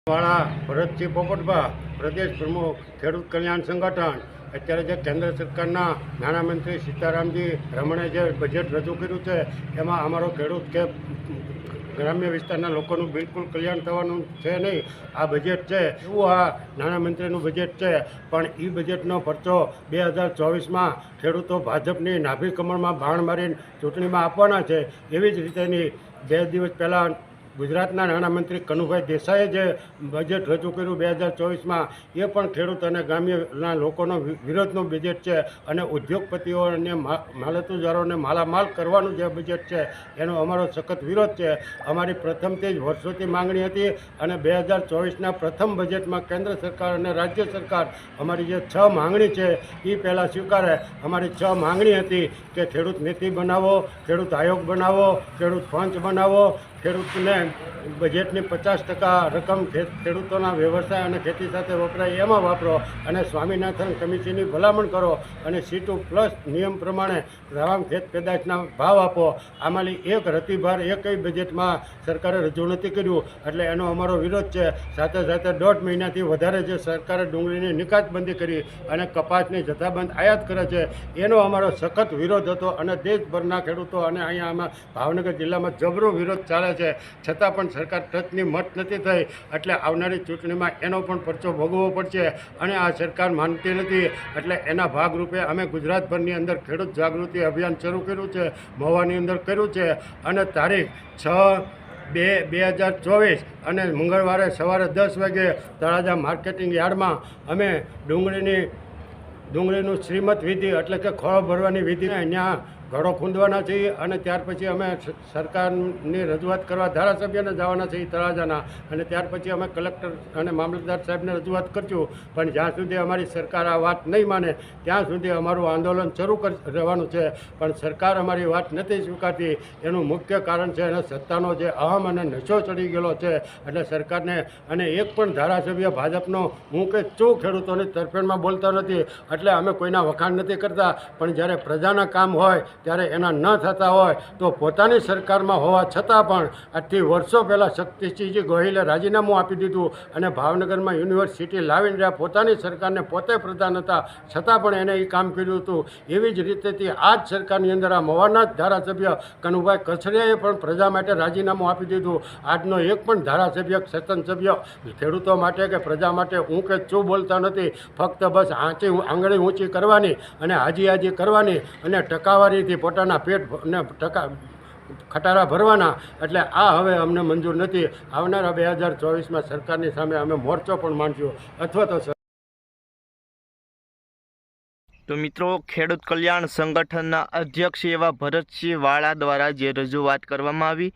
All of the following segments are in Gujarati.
વાળા ભરતસિંહ પોપટભા, પ્રદેશ પ્રમુખ ખેડૂત કલ્યાણ સંગઠન. અત્યારે જે કેન્દ્ર સરકારના નાણામંત્રી સીતારામજી રમણે જે બજેટ રજૂ કર્યું છે એમાં અમારો ખેડૂત કે ગ્રામ્ય વિસ્તારના લોકોનું બિલકુલ કલ્યાણ થવાનું છે નહીં. આ બજેટ છે એવું આ નાણામંત્રીનું બજેટ છે, પણ એ બજેટનો પરચો 2024માં ખેડૂતો ભાજપની નાભી કમળમાં બાણ મારીને ચૂંટણીમાં આપવાના છે. એવી જ રીતેની 2 દિવસ પહેલાં ગુજરાતના નાણામંત્રી કનુભાઈ દેસાઈએ જે બજેટ રજૂ કર્યું 2024માં, એ પણ ખેડૂત અને ગ્રામ્યના લોકોનો વિરોધનું બજેટ છે અને ઉદ્યોગપતિઓ અને માલતુજારોને માલામાલ કરવાનું જે બજેટ છે એનો અમારો સખત વિરોધ છે. અમારી પ્રથમથી જ વર્ષોથી માંગણી હતી અને 2024ના પ્રથમ બજેટમાં કેન્દ્ર સરકાર અને રાજ્ય સરકાર અમારી જે 6 માંગણી છે એ પહેલાં સ્વીકારે. અમારી 6 માંગણી હતી કે ખેડૂત નીતિ બનાવો, ખેડૂત આયોગ બનાવો, ખેડૂત પંચ બનાવો, ખેડૂતને બજેટની 50% રકમ ખેડૂતોના વ્યવસાય અને ખેતી સાથે વપરાય એમાં વાપરો અને સ્વામિનાથન કમિટીની ભલામણ કરો અને C2+ નિયમ પ્રમાણે તમામ ખેત પેદાશના ભાવ આપો. આમાંની એક રતિભાર એકય બજેટમાં સરકારે રજૂ નથી કર્યું, એટલે એનો અમારો વિરોધ છે. સાથે સાથે 1.5 મહિનાથી વધારે જે સરકારે ડુંગળીની નિકાસબંધી કરી અને કપાસની જથ્થાબંધ આયાત કરે છે એનો અમારો સખત વિરોધ હતો અને દેશભરના ખેડૂતો અને અહીંયા આમાં ભાવનગર જિલ્લામાં જબરો વિરોધ ચાલે છે. છતાં પણ સરકાર ટચની મત નથી થઈ, એટલે આવનારી ચૂંટણીમાં એનો પણ પરચો ભોગવવો પડશે અને આ સરકાર માનતી નથી. એટલે એના ભાગરૂપે અમે ગુજરાતભરની અંદર ખેડૂત જાગૃતિ અભિયાન શરૂ કર્યું છે, મહુવાની અંદર કર્યું છે અને તારીખ 6/2/2024 અને મંગળવારે સવારે 10 વાગે તળાજા માર્કેટિંગ યાર્ડમાં અમે ડુંગળીનું શ્રીમત વિધિ એટલે કે ખોળો ભરવાની વિધિને અહીંયા ઘડો ખૂંદવાના છીએ અને ત્યાર પછી અમે સરકારની રજૂઆત કરવા ધારાસભ્યને જવાના છીએ તળાજાના, અને ત્યાર પછી અમે કલેક્ટર અને મામલતદાર સાહેબને રજૂઆત કરશું. પણ જ્યાં સુધી અમારી સરકાર આ વાત નહીં માને ત્યાં સુધી અમારું આંદોલન શરૂ રહેવાનું છે. પણ સરકાર અમારી વાત નથી સ્વીકારતી. એનું મુખ્ય કારણ છે એને સત્તાનો જે અહમ અને નશો ચડી ગયેલો છે. એટલે સરકારને અને એક પણ ધારાસભ્ય ભાજપનો હું કે શું ખેડૂતોની તરફેણમાં બોલતા નથી. એટલે અમે કોઈના વખાણ નથી કરતા, પણ જ્યારે પ્રજાના કામ હોય ત્યારે એના ન થતા હોય તો પોતાની સરકારમાં હોવા છતાં પણ આજથી વર્ષો પહેલાં શક્તિસિંહજી ગોહિલે રાજીનામું આપી દીધું અને ભાવનગરમાં યુનિવર્સિટી લાવીને રહ્યા. પોતાની સરકારને પોતે પ્રધાન હતા છતાં પણ એને એ કામ કર્યું હતું. એવી જ રીતેથી આ જ સરકારની અંદર આ મવાના જ ધારાસભ્ય કનુભાઈ કછડિયાએ પણ પ્રજા માટે રાજીનામું આપી દીધું. આજનો એક પણ ધારાસભ્ય સતન સભ્ય ખેડૂતો માટે કે પ્રજા માટે હું કે શું બોલતા નથી. ફક્ત બસ આંગળી ઊંચી કરવાની અને હાજી કરવાની અને ટકાવારીથી પોતાના પેટ ને ખટારા ભરવાના. એટલે આ હવે અમને મંજૂર નથી. આવનારા 2024માં સરકારની સામે અમે મોરચો પણ માંડ્યો અથવા તો મિત્રો, ખેડૂત કલ્યાણ સંગઠનના અધ્યક્ષ એવા ભરતસિંહ વાળા દ્વારા જે રજૂઆત કરવામાં આવી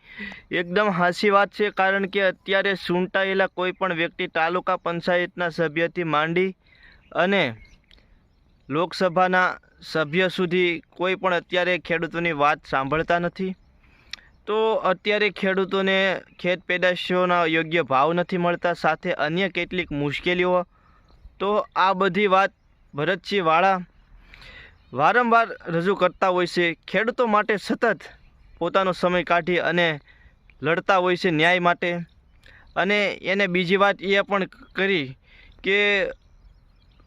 એકદમ હાચી વાત છે. કારણ કે અત્યારે ચૂંટાયેલા કોઈ પણ વ્યક્તિ તાલુકા પંચાયતના સભ્યથી માંડી અને લોકસભાના સભ્ય સુધી કોઈ પણ અત્યારે ખેડૂતોની વાત સાંભળતા નથી. તો અત્યારે ખેડૂતોને ખેત પેદાશોના યોગ્ય ભાવ નથી મળતા, સાથે અન્ય કેટલીક મુશ્કેલીઓ. તો આ બધી વાત ભરતસિંહ વાળા વારંવાર રજૂ કરતા હોય છે. ખેડૂતો માટે સતત પોતાનો સમય કાઢી અને લડતા હોય છે ન્યાય માટે. અને એને બીજી વાત એ પણ કરી કે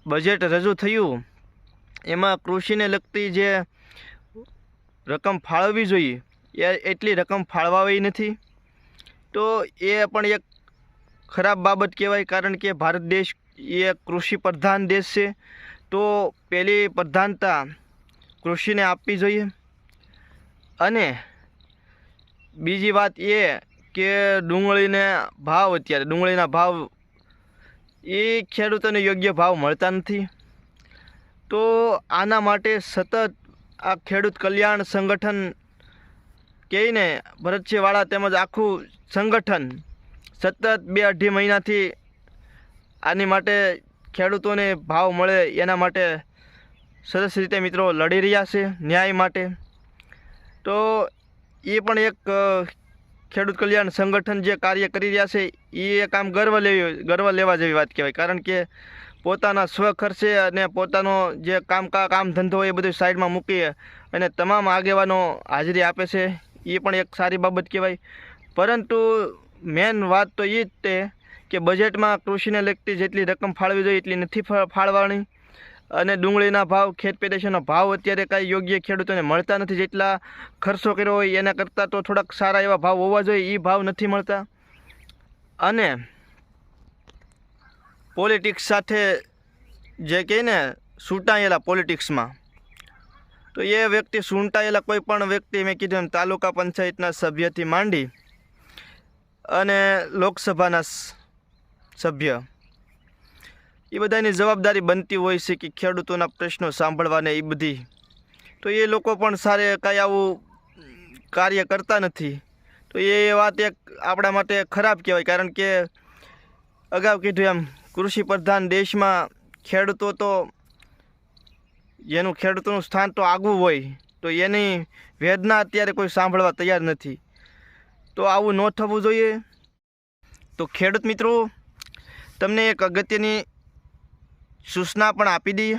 બજેટ રજૂ થયું એમાં કૃષિને લગતી જે રકમ ફાળવવી જોઈએ એ એટલી રકમ ફાળવાઈ નથી. તો એ પણ એક ખરાબ બાબત કહેવાય, કારણ કે ભારત દેશ એ કૃષિ પ્રધાન દેશ છે. તો પહેલી પ્રધાનતા કૃષિને આપવી જોઈએ. અને બીજી વાત એ કે ડુંગળીના ભાવ એ ખેડૂતોને યોગ્ય ભાવ મળતા નથી. તો આના માટે સતત આ ખેડૂત કલ્યાણ સંગઠન કહીને ભરતસિંહ વાળા તેમજ આખું સંગઠન સતત 2-2.5 મહિનાથી આની માટે ખેડૂતોને ભાવ મળે એના માટે સરસ રીતે મિત્રો લડી રહ્યા છે ન્યાય માટે. તો એ પણ એક ખેડૂત કલ્યાણ સંગઠન જે કાર્ય કરી રહ્યા છે એ કામ ગર્વ લેવા જેવી વાત કહેવાય. કારણ કે પોતાના સ્વખર્ચે અને પોતાનો જે કામ ધંધો હોય એ બધું સાઈડમાં મૂકી અને તમામ આગેવાનો હાજરી આપે છે. એ પણ એક સારી બાબત કહેવાય. પરંતુ મેન વાત તો એ જ તે કે બજેટમાં કૃષિને લગતી જેટલી રકમ ફાળવી જોઈએ એટલી નથી ફાળવાની, અને ડુંગળીના ભાવ, ખેત પેદાશોના ભાવ અત્યારે કાંઈ યોગ્ય ખેડૂતોને મળતા નથી. જેટલા ખર્ચો કર્યો હોય એના કરતાં તો થોડાક સારા એવા ભાવ હોવા જોઈએ, એ ભાવ નથી મળતા. અને પોલિટિક્સ સાથે જે કહે ને સૂંટાયેલા પોલિટિક્સમાં, તો એ વ્યક્તિ સૂંટાયેલા કોઈ પણ વ્યક્તિ, મેં કીધું એમ તાલુકા પંચાયતના સભ્યથી માંડી અને લોકસભાના સભ્ય, એ બધાની જવાબદારી બનતી હોય છે કે ખેડૂતોના પ્રશ્નો સાંભળવાને એ બધી. તો એ લોકો પણ સારે કાંઈ આવું કાર્ય કરતા નથી. તો એ વાત એક આપણા માટે ખરાબ કહેવાય, કારણ કે અગાઉ કીધું એમ કૃષિ પ્રધાન દેશમાં ખેડૂતો તો જેનું ખેડૂતોનું સ્થાન તો આગવું હોય, તો એની વેદના અત્યારે કોઈ સાંભળવા તૈયાર નથી. તો આવું ન થવું જોઈએ. તો ખેડૂત મિત્રો, તમને એક અગત્યની સૂચના પણ આપી દઈએ.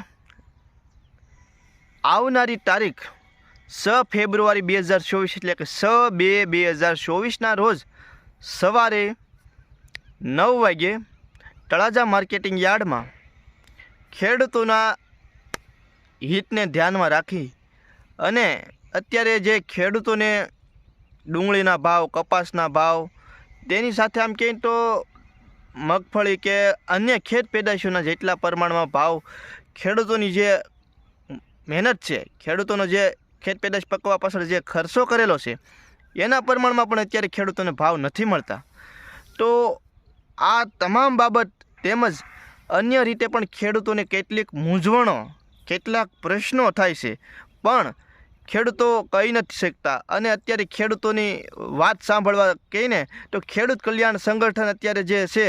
આવનારી તારીખ 6 ફેબ્રુઆરી 2024 એટલે કે 6/2/2024ના રોજ સવારે 9 વાગ્યે તળાજા માર્કેટિંગ યાર્ડમાં ખેડૂતોના હિતને ધ્યાનમાં રાખી અને અત્યારે જે ખેડૂતોને ડુંગળીના ભાવ, કપાસના ભાવ, તેની સાથે આમ કહીએ તો મગફળી કે અન્ય ખેત પેદાશોના જેટલા પ્રમાણમાં ભાવ, ખેડૂતોની જે મહેનત છે, ખેડૂતોનો જે ખેત પેદાશ પકવવા પાછળ જે ખર્ચો કરેલો છે, એના પ્રમાણમાં પણ અત્યારે ખેડૂતોને ભાવ નથી મળતા. તો આ તમામ બાબત તેમજ અન્ય રીતે પણ ખેડૂતોને કેટલીક મૂંઝવણો, કેટલાક પ્રશ્નો થાય છે, પણ ખેડૂતો કહી નથી શકતા. અને અત્યારે ખેડૂતોની વાત સાંભળવા કહીને તો ખેડૂત કલ્યાણ સંગઠન અત્યારે જે છે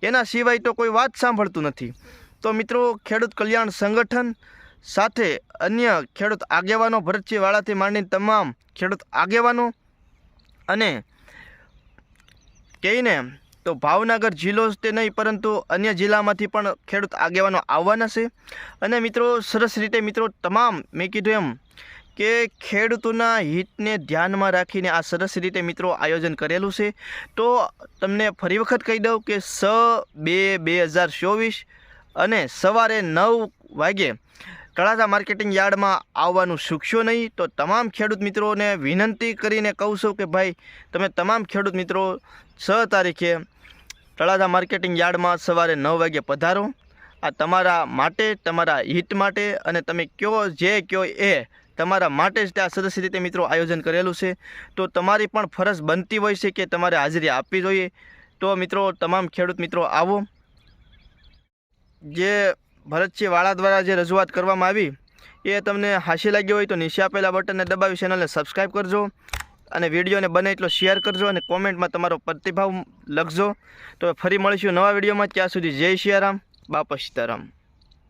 એના સિવાય તો કોઈ વાત સાંભળતું નથી. તો મિત્રો, ખેડૂત કલ્યાણ સંગઠન સાથે અન્ય ખેડૂત આગેવાનો, ભરતસિંહ વાળાથી માંડીને તમામ ખેડૂત આગેવાનો, અને કહીને તો ભાવનગર જિલ્લો જ તે નહીં પરંતુ અન્ય જિલ્લામાંથી પણ ખેડૂત આગેવાનો આવવાના છે. અને મિત્રો, સરસ રીતે મિત્રો તમામ, મેં કીધું એમ કે ખેડૂતોના હિતને ધ્યાનમાં રાખીને આ સરસ રીતે મિત્રો આયોજન કરેલું છે. તો તમને ફરી વખત કહી દઉં કે 6/2/2024 અને સવારે 9 વાગ્યે તળાજા માર્કેટિંગ યાર્ડમાં આવવાનું ચૂકશો નહીં. તો તમામ ખેડૂત મિત્રોને વિનંતી કરીને કહું છું કે ભાઈ, તમે તમામ ખેડૂત મિત્રો 6 તારીખે તળાજા માર્કેટિંગ યાર્ડમાં સવારે 9 વાગ્યે પધારો. આ તમારા માટે, તમારા હિત માટે, અને તમે કયો જે કયો એ તમારા માટે જ ત્યાં સરસ રીતે મિત્રો આયોજન કરેલું છે. તો તમારી પણ ફરજ બનતી હોય છે કે તમારે હાજરી આપવી જોઈએ. તો મિત્રો, તમામ ખેડૂત મિત્રો આવો. જે ભરતસિંહ વાળા દ્વારા જે રજૂઆત કરવામાં આવી એ તમને હાસ્ય લાગ્યો હોય તો નીચે આપેલા બટનને દબાવી ચેનલને સબસ્ક્રાઈબ કરજો, અને વિડીયોને બને એટલો શેર કરજો, અને કોમેન્ટમાં તમારો પ્રતિભાવ લખજો. તો ફરી મળીશું નવા વિડીયોમાં. ત્યાં સુધી જય સિયારામ, બાપા સીતારામ.